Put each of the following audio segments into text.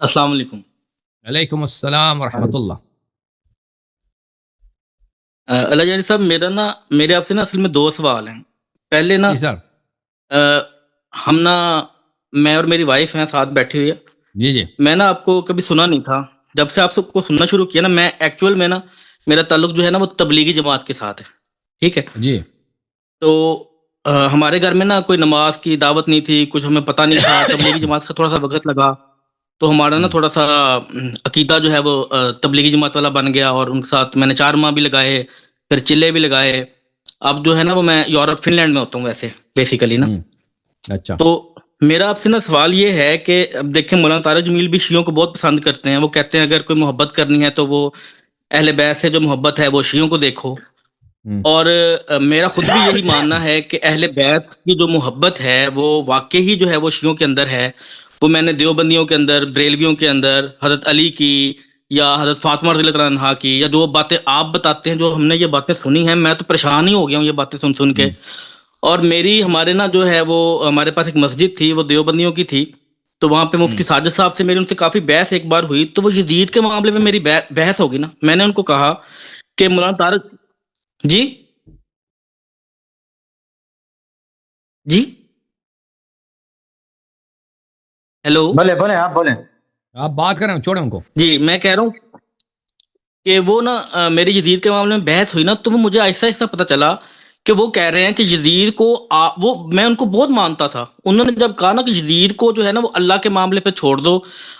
السلام علیکم۔ علیکم السلام ورحمۃ اللہ۔ اللہ جانی صاحب، میرے آپ سے نا اصل میں دو سوال ہیں۔ پہلے نا جی سر۔ ہم نا میں اور میری وائف ہیں ساتھ بیٹھی ہوئی ہے۔ جی جی میں نا آپ کو کبھی سنا نہیں تھا، جب سے آپ سب کو سننا شروع کیا نا، میں ایکچوئل میں نا میرا تعلق جو ہے نا وہ تبلیغی جماعت کے ساتھ ہے، ٹھیک ہے۔ جی تو ہمارے گھر میں نا کوئی نماز کی دعوت نہیں تھی، کچھ ہمیں پتہ نہیں تھا۔ تبلیغی جماعت کا تھوڑا سا وقت لگا تو ہمارا نا تھوڑا سا عقیدہ جو ہے وہ تبلیغی جماعت والا بن گیا، اور ان کے ساتھ میں نے 4 ماہ بھی لگائے، پھر چلے بھی لگائے۔ اب جو ہے نا وہ میں یورپ فن لینڈ میں ہوتا ہوں ویسے بیسیکلی نا۔ اچھا تو میرا آپ سے نا سوال یہ ہے کہ اب دیکھیں، مولانا طارق جمیل بھی شیعوں کو بہت پسند کرتے ہیں۔ وہ کہتے ہیں اگر کوئی محبت کرنی ہے تو وہ اہل بیت سے جو محبت ہے وہ شیعوں کو دیکھو، اور میرا خود بھی یہی ماننا ہے کہ اہل بیت کی جو محبت ہے وہ واقعی جو ہے وہ شیعوں کے اندر ہے۔ وہ میں نے دیوبندیوں کے اندر، بریلویوں کے اندر حضرت علی کی یا حضرت فاطمہ رضی اللہ عنہا کی، یا جو باتیں آپ بتاتے ہیں، جو ہم نے یہ باتیں سنی ہیں، میں تو پریشان ہی ہو گیا ہوں یہ باتیں سن کے۔ اور ہمارے نا جو ہے وہ ہمارے پاس ایک مسجد تھی، وہ دیوبندیوں کی تھی، تو وہاں پہ مفتی ساجد صاحب سے میری ان سے کافی بحث ایک بار ہوئی، تو وہ یزید کے معاملے میں میری بحث ہوگی نا۔ میں نے ان کو کہا کہ مولانا طارق جی ہیلو بولے آپ بولیں۔ آپ بات کریں، چھوڑیں ان کو۔ جی، میں کہہ رہا ہوں کہ وہ نا میری یزید کے معاملے میں بحث ہوئی نا، تو وہ مجھے ایسا پتہ چلا کہ وہ کہہ رہے ہیں کہ یزید کو وہ میں ان کو بہت مانتا تھا۔ انہوں نے جب کہا نا کہ یزید کو جو ہے نا وہ اللہ کے معاملے پہ چھوڑ دو،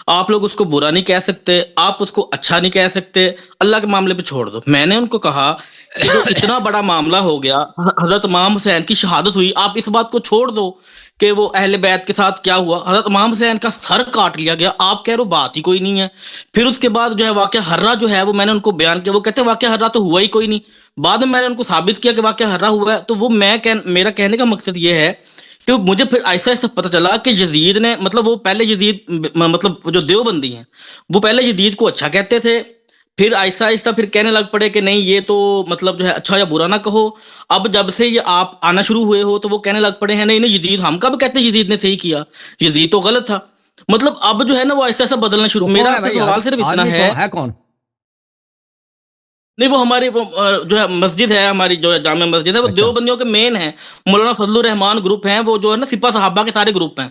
آپ لوگ اس کو برا نہیں کہہ سکتے، آپ اس کو اچھا نہیں کہہ سکتے، اللہ کے معاملے پہ چھوڑ دو۔ میں نے ان کو کہا کہ جو اتنا بڑا معاملہ ہو گیا، حضرت امام حسین کی شہادت ہوئی، آپ اس بات کو چھوڑ دو کہ وہ اہل بیت کے ساتھ کیا ہوا، حضرت امام حسین کا سر کاٹ لیا گیا، آپ کہہ رہے ہو بات ہی کوئی نہیں ہے۔ پھر اس کے بعد جو ہے واقعہ ہررا جو ہے وہ میں نے ان کو بیان کیا، وہ کہتے ہیں واقعہ ہررا تو ہوا ہی کوئی نہیں۔ بعد میں نے ان کو ثابت کیا کہ واقعہ ہررا ہوا ہے۔ تو وہ میرا کہنے کا مقصد یہ ہے کہ مجھے پھر ایسا پتہ چلا کہ یزید نے مطلب وہ پہلے یزید مطلب جو دیوبندی ہیں وہ پہلے یزید کو اچھا کہتے تھے، پھر آہستہ پھر کہنے لگ پڑے کہ نہیں یہ تو مطلب جو ہے اچھا یا برا نہ کہو۔ اب جب سے یہ آپ آنا شروع ہوئے ہو تو وہ کہنے لگ پڑے ہیں نہیں یزید، ہم کب کہتے ہیں یزید نے صحیح کیا، یزید تو غلط تھا۔ مطلب اب جو ہے نا وہ ایسا بدلنا شروع۔ میرا سوال صرف اتنا ہے کون نہیں، وہ ہماری جو ہے مسجد ہے، ہماری جو جامع مسجد ہے، وہ دیوبندیوں کے مین ہیں، مولانا فضل الرحمان گروپ ہیں، وہ جو ہے نا سپاہ صحابہ کے سارے گروپ ہیں۔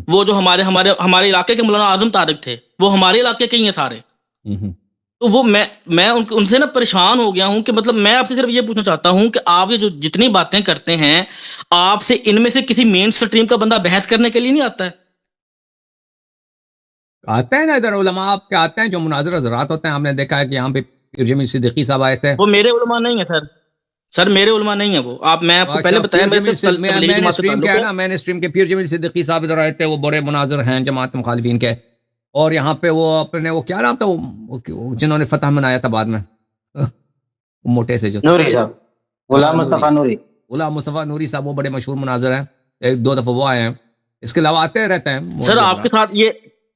وہ جو ہمارے علاقے کے مولانا اعظم طارق تھے، وہ ہمارے علاقے کے ہی ہیں سارے۔ تو وہ میں ان سے نا پریشان ہو گیا ہوں کہ مطلب میں آپ سے صرف یہ پوچھنا چاہتا ہوں کہ آپ یہ جو جتنی باتیں کرتے ہیں، آپ سے ان میں سے کسی مین سٹریم کا بندہ بحث کرنے کے لیے نہیں آتا ہے؟ آتے ہیں نا ادھر علماء آپ کے آتے ہیں، جو مناظر حضرات ہوتے ہیں، ہم نے دیکھا ہے کہ یہاں پہ پیر جمیل صدیقی صاحب آئے تھے۔ وہ میرے علماء نہیں ہیں سر میرے علماء نہیں ہیں وہ۔ میں آپ کو پہلے بتایا میں نے اسٹریم کے پیر جمیل صدیقی صاحب ادھر آئے تھے، وہ بڑے مناظر ہیں جماعت مخالفین کے، اور یہاں پہ وہ اپنے وہ کیا نام تھا وہ جنہوں نے فتح منایا تھا بعد میں، موٹے سے جو نوری صاحب، غلام مصطفیٰ نوری، غلام مصطفیٰ نوری صاحب، وہ بڑے مشہور مناظر ہیں، 1-2 دفعہ وہ آئے ہیں، اس کے علاوہ آتے رہتے ہیں سر آپ کے ساتھ۔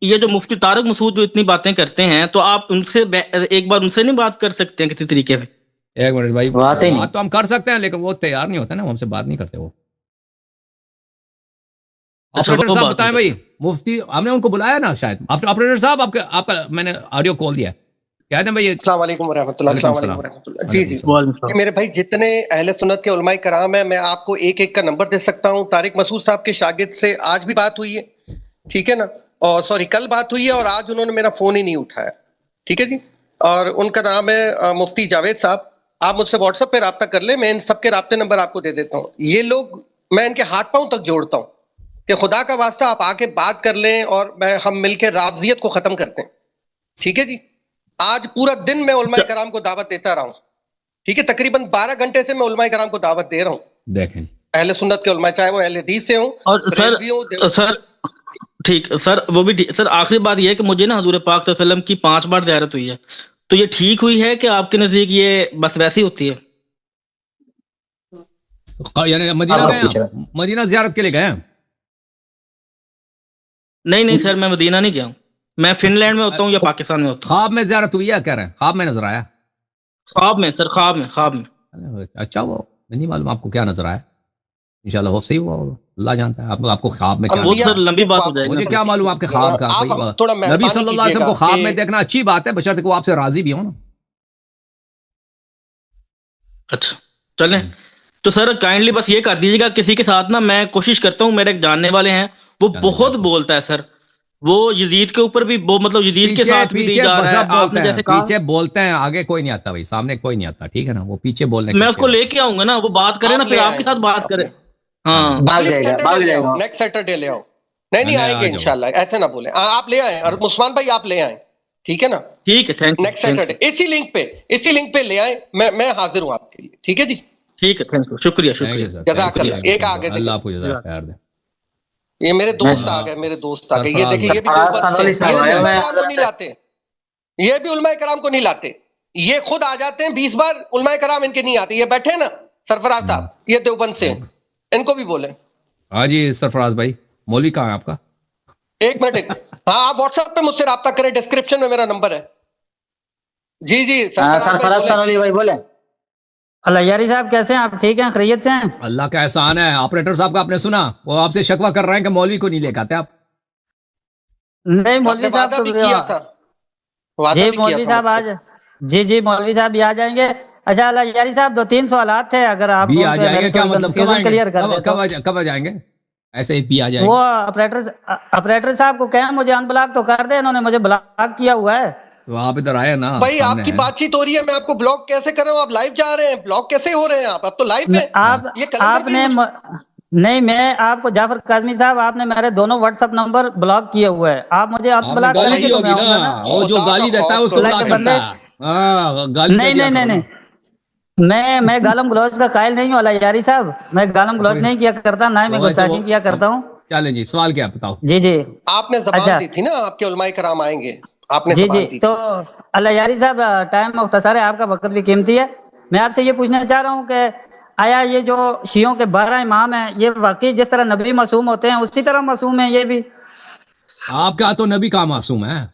یہ جو مفتی طارق مسعود جو اتنی باتیں کرتے ہیں، تو آپ ان سے ایک بار ان سے نہیں بات کر سکتے ہیں کسی طریقے سے؟ ایک منٹ بھائی، بات تو ہم کر سکتے ہیں لیکن وہ تیار نہیں ہوتا نا، وہ ہم سے بات نہیں کرتے۔ وہ آپریٹر صاحب بتائیں بھائی، مفتی ہم نے ان کو بلایا نا شاید، آپریٹر صاحب آپ کا میں نے آڈیو کال دیا، کہہ دیں بھائی۔ السلام علیکم ورحمۃ اللہ۔ السلام علیکم ورحمۃ اللہ۔ جی جی میرے بھائی، جتنے اہل سنت کے علماء کرام ہیں، میں آپ کو ایک کا نمبر دے سکتا ہوں۔ طارق مسعود صاحب کے شاگرد سے آج بھی بات ہوئی ہے، ٹھیک ہے نا، اور سوری کل بات ہوئی ہے، اور آج انہوں نے میرا فون ہی نہیں اٹھایا، ٹھیک ہے جی۔ اور ان کا نام ہے مفتی جاوید صاحب۔ آپ مجھ سے واٹس ایپ پہ رابطہ کر لیں، میں ان سب کے رابطے نمبر آپ کو دے دیتا ہوں۔ یہ لوگ میں ان کے ہاتھ پاؤں تک جوڑتا ہوں کہ خدا کا واسطہ آپ آ کے بات کر لیں، اور ہم مل کے رافضیت کو ختم کرتے ہیں، ٹھیک ہے جی۔ آج پورا دن میں علماء کرام کو دعوت دیتا رہا ہوں، ٹھیک ہے، تقریباً 12 گھنٹے سے میں علماء کرام کو دعوت دے رہا ہوں، دیکھیں اہل سنت کے علماء، چاہے وہ اہل حدیث سے ہوں، اور سر ٹھیک سر، وہ بھی سر آخری بات یہ ہے کہ مجھے نا حضور پاک صلی اللہ علیہ وسلم کی 5 بار زیارت ہوئی ہے، تو یہ ٹھیک ہوئی ہے کہ آپ کے نزدیک یہ بس ویسی ہوتی ہے؟ یعنی مدینہ گئے، مدینہ زیارت کے لیے گئے؟ نہیں سر، میں مدینہ نہیں گیا ہوں، میں فن لینڈ میں ہوتا ہوں یا پاکستان میں ہوتا ہوں۔ خواب میں زیارت ہوئی ہے کہہ رہے ہیں؟ خواب میں نظر آیا؟ خواب میں سر، خواب میں۔ اچھا، وہ نہیں معلوم آپ کو کیا نظر آیا، انشاءاللہ ہو صحیح ہوا ہوگا، اللہ جانتا ہے آپ کو خواب میں کیا وہ سر لمبی بات ہو جائے مجھے گی. کیا معلوم آپ کے خواب کا. نبی صلی اللہ علیہ وسلم کو خواب میں دیکھنا اچھی بات ہے، بشرط کہ وہ آپ سے راضی بھی ہوں نا. اچھا چلیں تو سر کائنڈلی بس یہ کر دیجیے گا کسی کے ساتھ نا، میں کوشش کرتا ہوں، میرے ایک جاننے والے ہیں وہ بہت بولتا ہے سر، وہ یزید کے اوپر بھی مطلب یزید کے ساتھ بھی جا رہا ہے. آپ نے جیسے کہا پیچھے بولتے ہیں، آگے کوئی نہیں آتا بھائی، سامنے کوئی نہیں آتا، ٹھیک ہے نا. وہ پیچھے بولنے میں اس کو لے کے آؤں گا نا، وہ بات کرے نا، پھر آپ کے ساتھ بات کرے. ہاں بھاگ جائے گا. نیکسٹ سیٹرڈے لے آؤ. نہیں آئیں گے انشاءاللہ، ایسے نہ بولیں. آپ لے آئیں، اور عثمان بھائی آپ لے آئیں، ٹھیک ہے نا. ٹھیک ہے، تھینک نیکسٹ سیٹرڈے اسی لنک پہ لے آئیں، میں حاضر ہوں آپ کے لیے. ٹھیک ہے جی، ٹھیک ہے، تھینک یو، شکریہ شکریہ. جزاک اللہ. ایک آگے اللہ آپ کو جزاک خیر دے. یہ میرے دوست آ گئے، یہ دیکھیں، یہ بھی دیوبند سے، یہ بھی علماء کرام کو نہیں لاتے، یہ بھی علماء کرام کو نہیں لاتے، یہ خود آ جاتے ہیں 20 بار، علماء کرام ان کے نہیں آتے. یہ بیٹھے نا سرفراز صاحب، یہ دیوبند سے، ان کو بھی بولیں. ہاں جی سرفراز بھائی، مولوی کہاں ہے آپ کا؟ ایک منٹ. ہاں آپ واٹس ایپ پہ مجھ سے رابطہ کریں، ڈسکرپشن میں میرا نمبر ہے. جی سرفراز تنولی بھائی بولیں. اللہ یاری صاحب کیسے ہیں آپ؟ ٹھیک ہیں، خیریت سے ہیں؟ اللہ کا احسان ہے. آپریٹر صاحب کا آپ نے سنا، وہ آپ سے شکوہ کر رہے ہیں کہ مولوی کو نہیں لے کے آتے آپ. نہیں مولوی صاحب تو جی مولوی صاحب آج جی مولوی صاحب بھی آ جائیں گے. اچھا اللہ یاری صاحب 2-3 سوالات تھے، اگر آپ بھی آ جائیں گے. کیا مطلب کلیئر کر دیں. کب آ جائیں گے؟ ایسے ہی بھی آ جائیں گے. وہ آپریٹر صاحب کو کہیں مجھے ان بلاک تو کر دیں، انہوں نے مجھے بلاک کیا ہوا ہے. تو آپ ادھر آئے نا بھائی، آپ کی بات چیت ہو رہی ہے، میں آپ کو بلاک کیسے کر رہا ہوں؟ آپ لائیو جا رہے ہیں، بلاک کیسے ہو رہے ہیں آپ؟ اب تو لائیو ہے. آپ نے نہیں، میں آپ کو جعفر کاظمی صاحب، آپ نے میرے دونوں واٹس ایپ نمبر بلاک کیے ہوئے ہیں. آپ مجھے ان بلاک کریں گے تو میں آؤں گا نا. وہ جو گالی دیتا ہے اس کو بلاک کرتا ہے. نہیں، میں گالم گلوچ کا قائل نہیں ہوں اللہ یاری صاحب. میں گالم گلوچ نہیں کیا کرتا، نہ میں گستاخی کیا کرتا ہوں. چلیں جی، سوال کیا بتاؤ. جی آپ نے زبان دی تھی نا، آپ کے علماء کرام آئیں گے، آپ نے زبان دی. تو اللہ یاری صاحب ٹائم مختصر ہے، آپ کا وقت بھی قیمتی ہے. میں آپ سے یہ پوچھنا چاہ رہا ہوں کہ آیا یہ جو شیعوں کے 12 امام ہیں، یہ واقعی جس طرح نبی معصوم ہوتے ہیں اسی طرح معصوم ہیں یہ بھی؟ آپ کا تو نبی کہاں معصوم ہے؟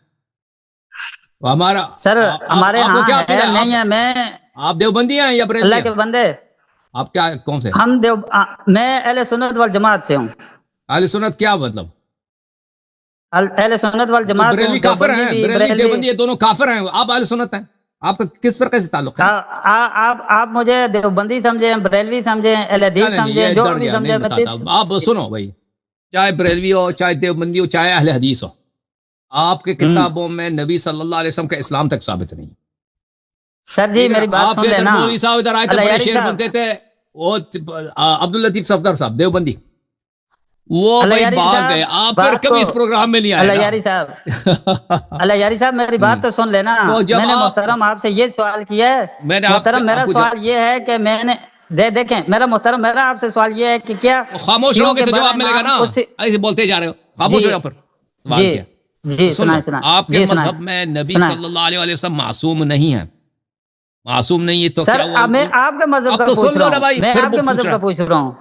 ہمارا سر ہمارے ہاں نہیں ہے. آپ دیوبندی ہیں یا بریلوی؟ اللہ کے بندے. آپ کیا کون سے؟ میں اہل سنت والجماعت سے ہوں. اہل سنت کیا مطلب؟ اہل سنت والجماعت. بریلوی کافر ہیں، بریلوی دیوبندی دونوں کافر ہیں. آپ اہل سنت ہیں. آپ کا کس فرقے سے تعلق ہے؟ آپ مجھے دیوبندی سمجھیں، بریلوی سمجھیں، اہل حدیث سمجھیں، جو بھی سمجھیں. آپ سنو بھائی، چاہے بریلوی ہو، چاہے دیوبندی ہو، چاہے اہل حدیث ہو، آپ کے کتابوں میں نبی صلی اللہ علیہ وسلم کا اسلام تک ثابت نہیں. سر جی میری بات سن لینا. مولوی صاحب ادھر آئے تھے، بڑے شعر بنتے تھے. وہ عبداللطیف صفدر صاحب دیوبندی، وہ بھائی بھاگ گئے. آپ پھر کبھی اس پروگرام میں نہیں آئے. اللہ یاری صاحب میری بات تو سن لینا. میں نے محترم آپ سے یہ سوال کیا ہے، محترم میرا سوال یہ ہے کہ میں نے دیکھیں میرا محترم، میرا آپ سے سوال یہ ہے کہ کیا خاموش رہو گے تو جواب ملے گا نا؟ ایسے بولتے جا رہے ہو، خاموش ہو جاؤ. پر جی سنائیں. آپ کے مذہب میں نبی صلی اللہ علیہ وسلم معصوم نہیں ہے. معصوم نہیں ہے تو سر میں آپ کے مذہب کا پوچھ رہا ہوں. میں آپ کے مذہب کا پوچھ رہا ہوں.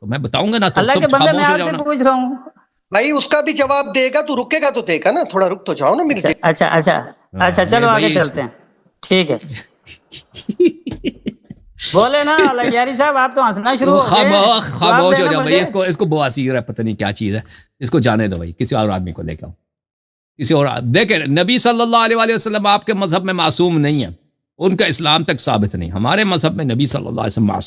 تو میں بتاؤں گا نا. اللہ کے بندے میں آپ سے پوچھ رہا ہوں. بھائی اس کا بھی جواب دے گا تو رکے گا تو دے گا نا، تھوڑا رک تو جاؤ نا میرے. اچھا چلو آگے چلتے ہیں. ٹھیک ہے بولے نا اللہ یاری صاحب، آپ تو ہنسنا شروع ہو گئے. خاموش ہو جاؤ بھائی. اس کو بواسیر ہے، پتہ نہیں کیا چیز ہے. اس کو جانے دو بھائی، کسی اور آدمی کو لے کے آؤ. کسی اور دیکھیں، نبی صلی اللہ علیہ وسلم آپ کے مذہب میں معصوم نہیں ہے، ان کا اسلام تک ثابت نہیں. ہمارے مذہب میں نبی صلی اللہ علیہ وسلم معصوم